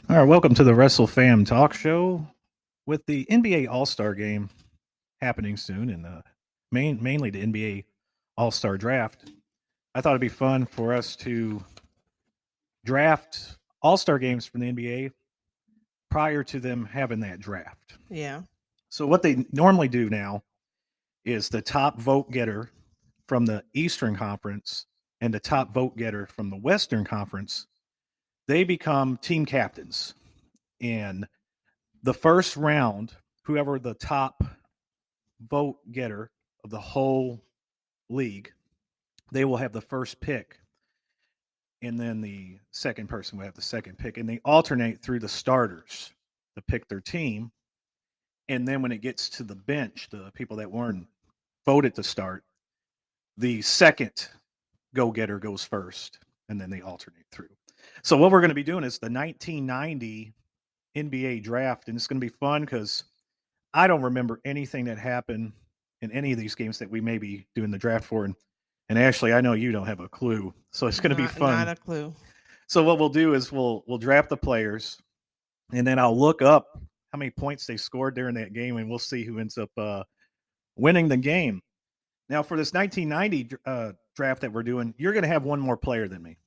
All right, welcome to the Wrestle Fam Talk Show with the NBA All-Star Game happening soon, and mainly the NBA All-Star Draft. I thought it'd be fun for us to draft All-Star games from the NBA prior to them having that draft. Yeah. So what they normally do now is the top vote getter from the Eastern Conference and the top vote getter from the Western Conference, they become team captains. And the first round, whoever the top vote getter of the whole league, they will have the first pick. And then the second person will have the second pick. And they alternate through the starters to pick their team. And then when it gets to the bench, the people that weren't voted to start, the second go getter goes first. And then they alternate through. So what we're going to be doing is the 1990 NBA draft. And it's going to be fun because I don't remember anything that happened in any of these games that we may be doing the draft for. And Ashley, I know you don't have a clue, so it's going to be Not fun. a clue. So what we'll do is we'll draft the players, and then I'll look up how many points they scored during that game, and we'll see who ends up winning the game. Now, for this 1990 draft that we're doing, you're going to have one more player than me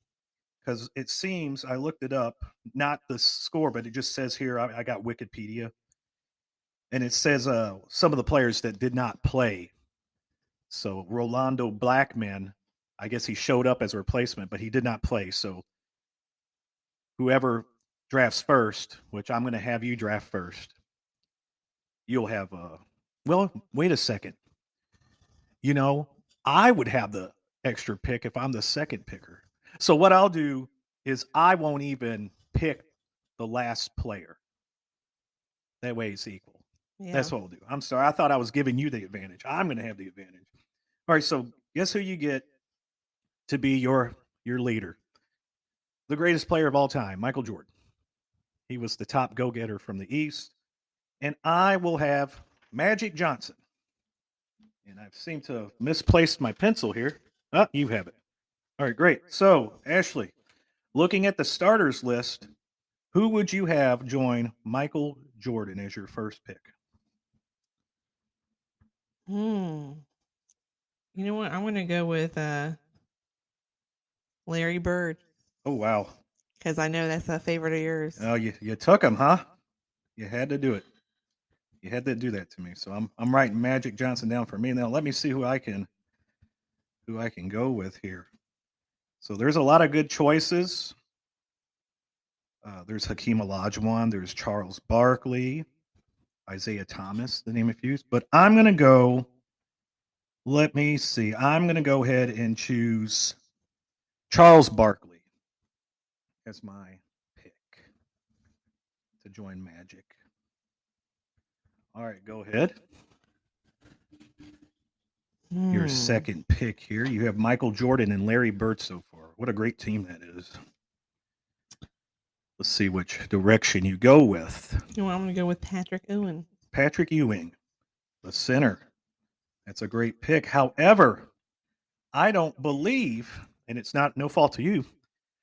because it seems I looked it up, not the score, but it just says here I got Wikipedia, and it says some of the players that did not play. So Rolando Blackman, I guess he showed up as a replacement, but he did not play. So whoever drafts first, which I'm going to have you draft first, you'll have well, wait a second. You know, I would have the extra pick if I'm the second picker. So what I'll do is I won't even pick the last player. That way it's equal. Yeah. That's what we'll do. I'm sorry. I thought I was giving you the advantage. I'm going to have the advantage. All right. So guess who you get to be your leader? The greatest player of all time, Michael Jordan. He was the top go getter from the East. And I will have Magic Johnson. And I seem to have misplaced my pencil here. Oh, you have it. All right, great. So, Ashley, looking at the starters list, who would you have join Michael Jordan as your first pick? Hmm. You know what? I'm gonna go with Larry Bird Oh, wow. because I know that's a favorite of yours. Oh, you took him, huh? You had to do it. You had to do that to me. So I'm writing Magic Johnson down for me. Now let me see who I can go with here. So there's a lot of good choices. There's Hakeem Olajuwon. There's Charles Barkley, Isaiah Thomas, the name a few. But I'm going to go. Let me see. I'm going to go ahead and choose Charles Barkley as my pick to join Magic. All right, go ahead. Your Hmm. second pick here. You have Michael Jordan and Larry Bird so far. What a great team that is. Let's see which direction you go with. You know what? I'm gonna go with Patrick Owen. Patrick Ewing, the center. That's a great pick. However, I don't believe, and it's not no fault to you,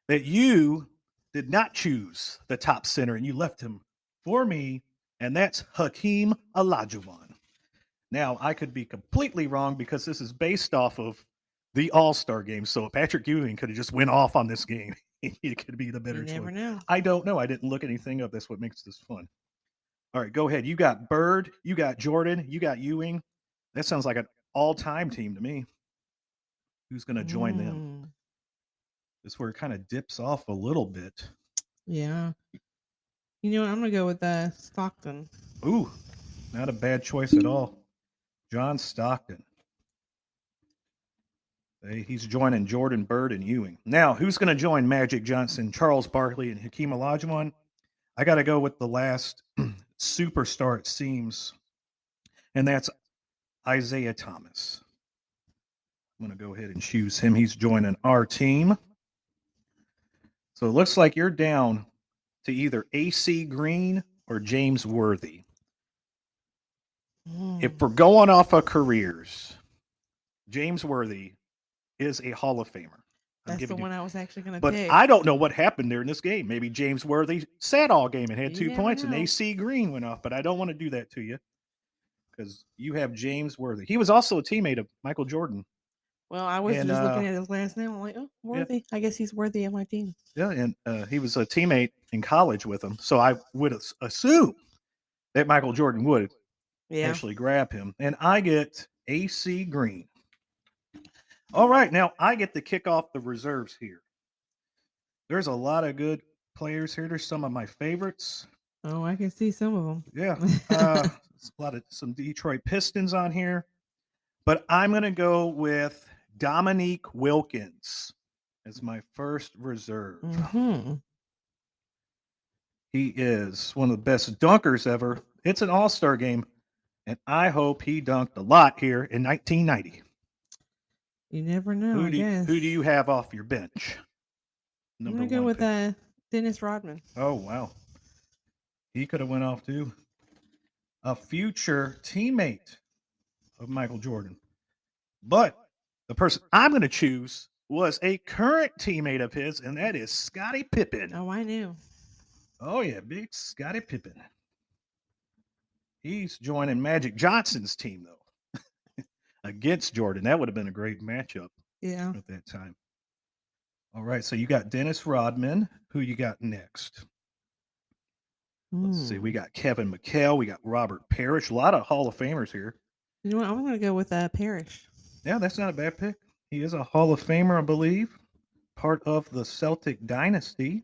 that you did not choose the top center and you left him for me, and that's Hakeem Olajuwon. Now, I could be completely wrong because this is based off of the All-Star game, so Patrick Ewing could have just went off on this game. He could be the You better never choice. know. I don't know. I didn't look anything up. That's what makes this fun. All right, go ahead. You got Bird, you got Jordan, you got Ewing. That sounds like an all-time team to me. Who's going to join them? Hmm. This is where it kind of dips off a little bit. Yeah. You know what? I'm gonna go with Stockton. Ooh, not a bad choice at all. John Stockton. He's joining Jordan, Bird, and Ewing. Now, who's going to join Magic Johnson, Charles Barkley, and Hakeem Olajuwon? I got to go with the last superstar, it seems, and that's Isaiah Thomas. I'm going to go ahead and choose him. He's joining our team. So it looks like you're down to either AC Green or James Worthy. If Hmm. we're going off of careers, James Worthy is a Hall of Famer. I'm That's the giving you. one I was actually gonna But pick. I don't know what happened there in this game. Maybe James Worthy sat all game and had You 2 never points, and know. AC Green went off. But I don't want to do that to you because you have James Worthy. He was also a teammate of Michael Jordan, Well, I was and just looking at his last name. I'm like, oh, yeah, worthy. I guess he's worthy of my team. yeah, and he was a teammate in college with him. So I would assume that Michael Jordan would Yeah. actually grab him, and I get AC Green. All right, now I get to kick off the reserves here. There's a lot of good players here. There's some of my favorites. Oh, I can see some of Yeah, them. a lot of some Detroit Pistons on here, but I'm going to go with Dominique Wilkins as my first reserve. hmm He is one of the best dunkers ever. It's an All-Star game, and I hope he dunked a lot here in 1990. You never know, I Who do guess. you have off your bench? I'm Number gonna go one with pick. Dennis Rodman. Oh wow, he could have went off too. A future teammate of Michael Jordan, but the person I'm going to choose was a current teammate of his, and that is Scottie Pippen. Oh, I knew. Oh yeah, big Scottie Pippen. He's joining Magic Johnson's team though against Jordan. That would have been a great matchup Yeah. at that time. All right, so you got Dennis Rodman. Who you got next? Let's see. We Hmm. got Kevin McHale. We got Robert Parrish. A lot of Hall of Famers here. You know what? I'm gonna go with Parrish. Yeah, that's not a bad pick. He is a Hall of Famer, I believe, part of the Celtic dynasty.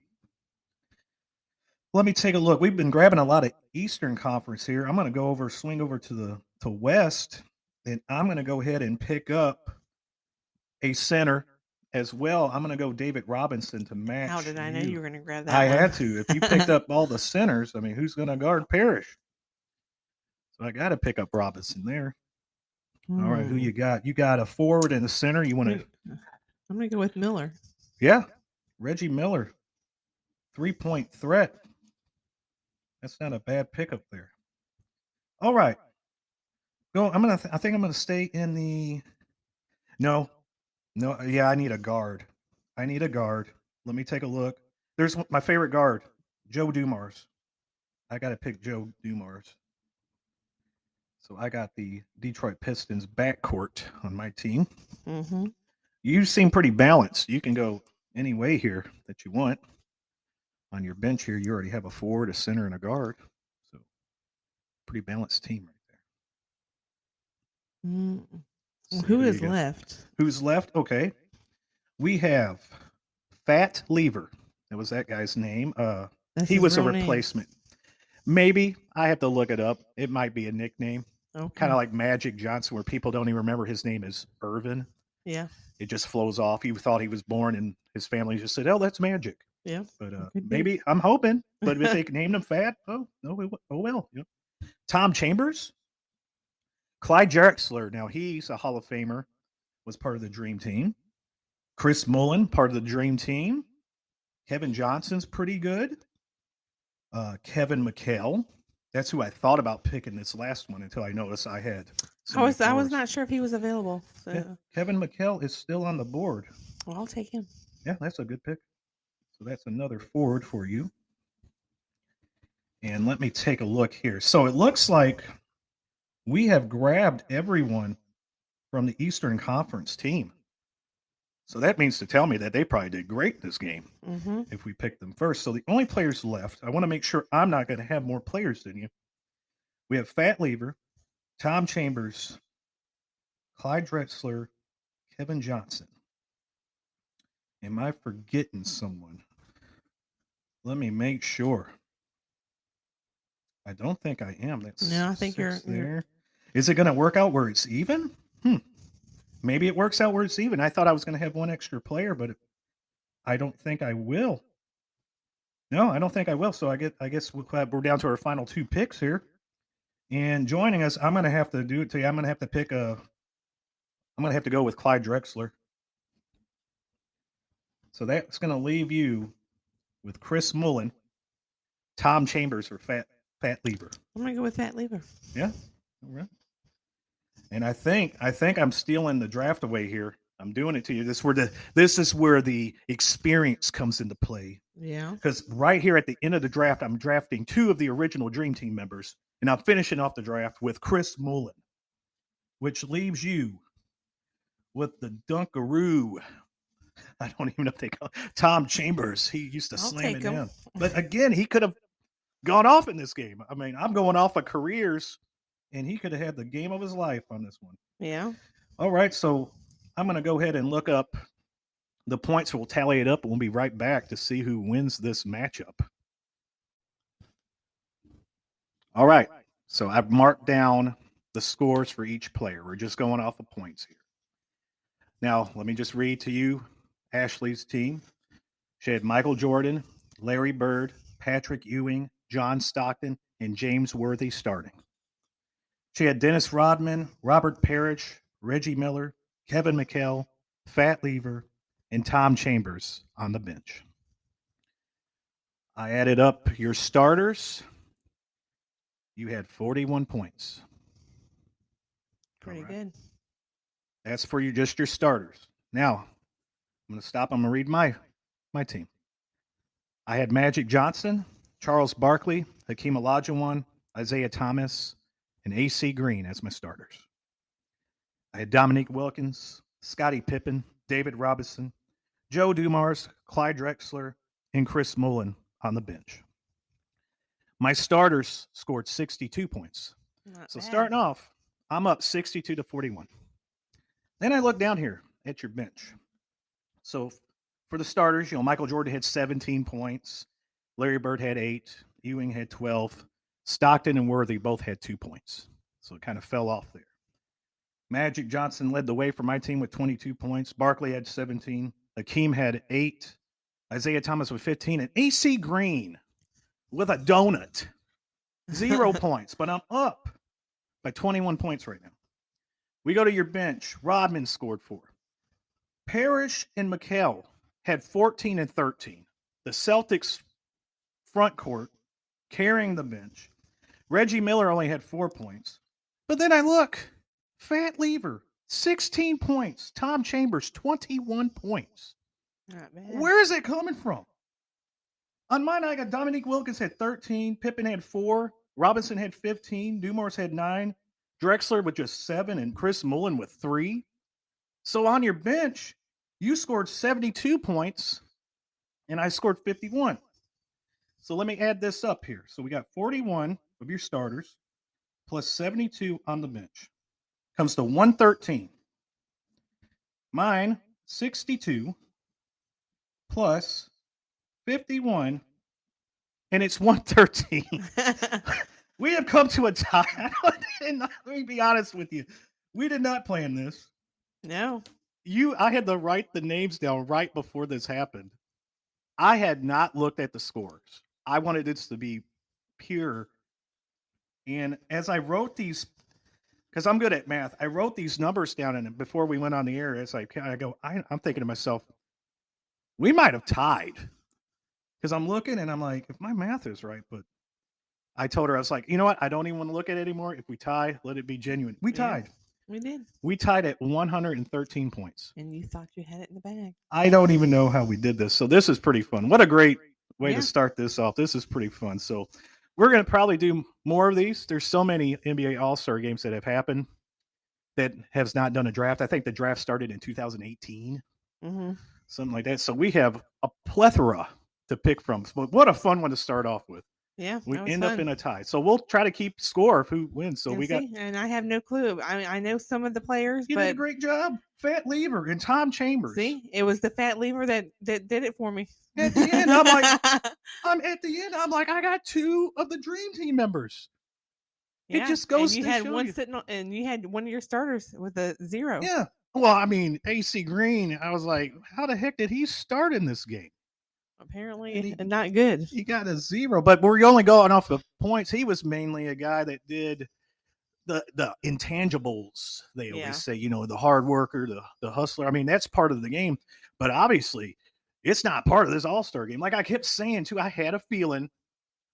Let me take a look. We've been grabbing a lot of Eastern Conference here. I'm going to swing over to the West, and I'm going to go ahead and pick up a center as well. I'm going to go David Robinson to How match did I know you you. were gonna grab I that one? had to. If you picked up all the centers, I mean, who's going to guard Parrish? So I got to pick up Robinson there. All right, who Hmm. you got? You got a forward and a center. You want to? I'm gonna go with Miller. Yeah, Reggie Miller, 3-point threat. That's not a bad pickup there. All right, go. I think I'm gonna stay in the. No, no. Yeah, I need a guard. I need a guard. Let me take a look. There's my favorite guard, Joe Dumars. I got to pick Joe Dumars. So I got the Detroit Pistons backcourt on my team. Mm-hmm. You seem pretty balanced. You can go any way here that you want. On your bench here, you already have a forward, a center, and a guard. So pretty balanced team right there. Mm. Let's see Who who you is got. left? Who's left? Okay, we have Fat Lever. That was that guy's name. That's He his was a real name. replacement. Maybe I have to look it up. It might be a nickname, kind Okay. of like Magic Johnson, where people don't even remember his name is Irvin. Yeah. It just flows off. He thought he was born, and his family just said, "Oh, that's Magic." Yeah. But It could be. maybe I'm hoping. But if they named him Fat, oh no, oh well. You know. Tom Chambers, Clyde Drexler. Now he's a Hall of Famer. Was part of the Dream Team. Chris Mullin, part of the Dream Team. Kevin Johnson's pretty good. Kevin McHale. That's who I thought about picking this last one until I noticed I had so many I was fours. not sure if he was available. So Yeah, Kevin McHale is still on the board. well, I'll take him. Yeah, that's a good pick. So that's another forward for you. And let me take a look here. So it looks like we have grabbed everyone from the Eastern Conference team. So that means to tell me that they probably did great this game Mm-hmm. if we picked them first. So the only players left, I want to make sure I'm not going to have more players than you. We have Fat Lever, Tom Chambers, Clyde Drexler, Kevin Johnson. Am I forgetting someone? Let me make sure. I don't think I am. That's No, I think six you're there. Is it going to work out where it's even? Maybe it works out where it's even. I thought I was going to have one extra player, but I don't think I will. No, I don't think I will. So I guess we're down to our final 2 picks here. And joining us, I'm going to have to do it to you. I'm going to have to pick a. I'm going to have to go with Clyde Drexler. So that's going to leave you with Chris Mullin, Tom Chambers, or Fat Lever. I'm gonna go with Fat Lever. Yeah. All right. And I think I'm stealing the draft away here. I'm doing it to you. This is where the experience comes into play. Yeah. Because right here at the end of the draft, I'm drafting two of the original Dream Team members, and I'm finishing off the draft with Chris Mullen, which leaves you with the Dunkaroo. I don't even know if they call Tom Chambers. He used to I'll slam take it him. in. But again, he could have gone off in this game. I mean, I'm going off of careers, and he could have had the game of his life on this one. Yeah. All right, so I'm going to go ahead and look up the points. We'll tally it up, and we'll be right back to see who wins this matchup. All right, so I've marked down the scores for each player. We're just going off of points here. Now, let me just read to you Ashley's team. She had Michael Jordan, Larry Bird, Patrick Ewing, John Stockton, and James Worthy starting. She had Dennis Rodman, Robert Parrish, Reggie Miller, Kevin McHale, Fat Lever, and Tom Chambers on the bench. I added up your starters. You had 41 points. Pretty good. That's for you, just your starters. Now, I'm going to stop. I'm going to read my team. I had Magic Johnson, Charles Barkley, Hakeem Olajuwon, Isaiah Thomas, and AC Green as my starters. I had Dominique Wilkins, Scottie Pippen, David Robinson, Joe Dumars, Clyde Drexler, and Chris Mullen on the bench. My starters scored 62 points. Not So bad. starting off, I'm up 62 to 41. Then I look down here at your bench. So for the starters, Michael Jordan had 17 points. Larry Bird had 8. Ewing had 12. Stockton and Worthy both had 2 points. So it kind of fell off there. Magic Johnson led the way for my team with 22 points. Barkley had 17. Hakeem had 8. Isaiah Thomas with 15. And AC Green with a donut. 0 points. But I'm up by 21 points right now. We go to your bench. Rodman scored 4. Parrish and McHale had 14 and 13. The Celtics front court carrying the bench. Reggie Miller only had 4 points. But then I look, Fat Lever, 16 points. Tom Chambers, 21 points. Not bad. Where is it coming from? On mine, I got Dominique Wilkins had 13. Pippen had 4. Robinson had 15. Dumars had 9. Drexler with just 7. And Chris Mullen with 3. So on your bench, you scored 72 points, and I scored 51. So let me add this up here. So we got 41 of your starters plus 72 on the bench. Comes to 113. Mine, 62 plus 51, and it's 113. We have come to a tie. Let me be honest with you. We did not plan this. No. I had to write the names down right before this happened. I had not looked at the scores. I wanted this to be pure. And as I wrote these, because I'm good at math, I wrote these numbers down, and before we went on the air, I'm thinking to myself, we might have tied. Because I'm looking and I'm like, if my math is right, but I told her, I was like, you know what? I don't even want to look at it anymore. If we tie, let it be genuine. We tied. We did. We tied at 113 points. And you thought you had it in the bag. I don't even know how we did this. So this is pretty fun. What a great way to start this off. This is pretty fun. So we're going to probably do more of these. There's so many NBA All-Star games that have happened that has not done a draft. I think the draft started in 2018, something like that. So we have a plethora to pick from. But what a fun one to start off with. Yeah, we end up in a tie. So we'll try to keep score of who wins. So and I have no clue. I know some of the players. You did a great job. Fat Lever and Tom Chambers. See, it was the Fat Lever that did it for me. At the end, I'm like, I got 2 of the Dream Team members. Yeah. It just goes. And you had one sitting on, and you had one of your starters with a 0. Yeah. Well, I mean, AC Green. I was like, how the heck did he start in this game? Apparently, not good. He got a 0, but we're only going off of points. He was mainly a guy that did the intangibles. They always say, the hard worker, the hustler. I mean, that's part of the game, but obviously, it's not part of this All-Star game. Like I kept saying too, I had a feeling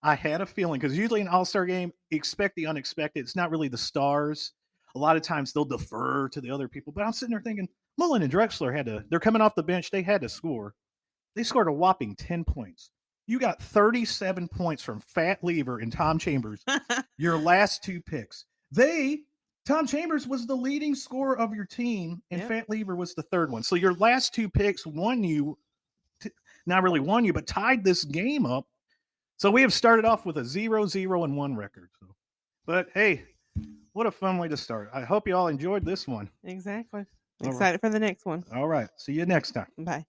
because usually an All-Star game, expect the unexpected. It's not really the stars. A lot of times they'll defer to the other people, but I'm sitting there thinking, Mullen and Drexler they're coming off the bench. They had to score. They scored a whopping 10 points. You got 37 points from Fat Lever and Tom Chambers, your last two picks. Tom Chambers was the leading scorer of your team, and Yep. Fat Lever was the third one. So your last two picks won you, not really won you, but tied this game up. So we have started off with a 0-0-1 record. So, but hey, what a fun way to start. I hope you all enjoyed this one. Exactly. All Excited for the next one. All right. See you next time. Bye.